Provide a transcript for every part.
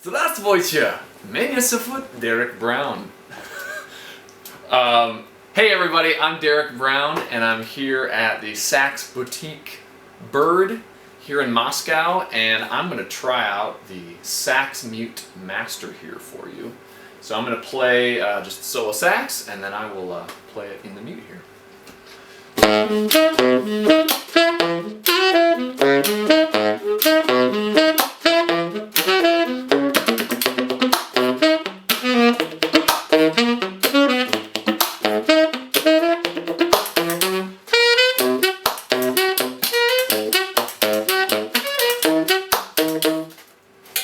Здравствуйте! Меня зовут Derek Brown. Hey everybody, I'm Derek Brown and I'm here at the Sax Boutique Bird here in Moscow, and I'm going to try out the Sakmyute Master here for you. So I'm going to play just solo sax, and then I will play it in the mute here.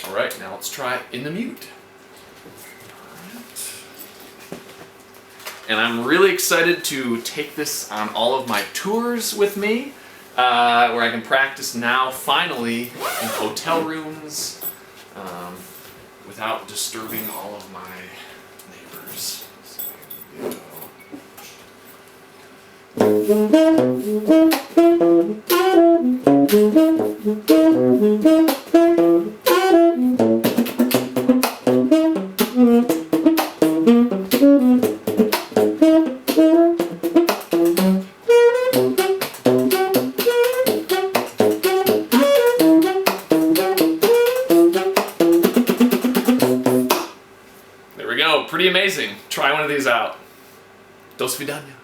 Alright, now let's try it in the mute. And I'm really excited to take this on all of my tours with me, where I can practice now, finally, in hotel rooms, without disturbing all of my neighbors. So here we There we go, pretty amazing. Try one of these out. До свидания.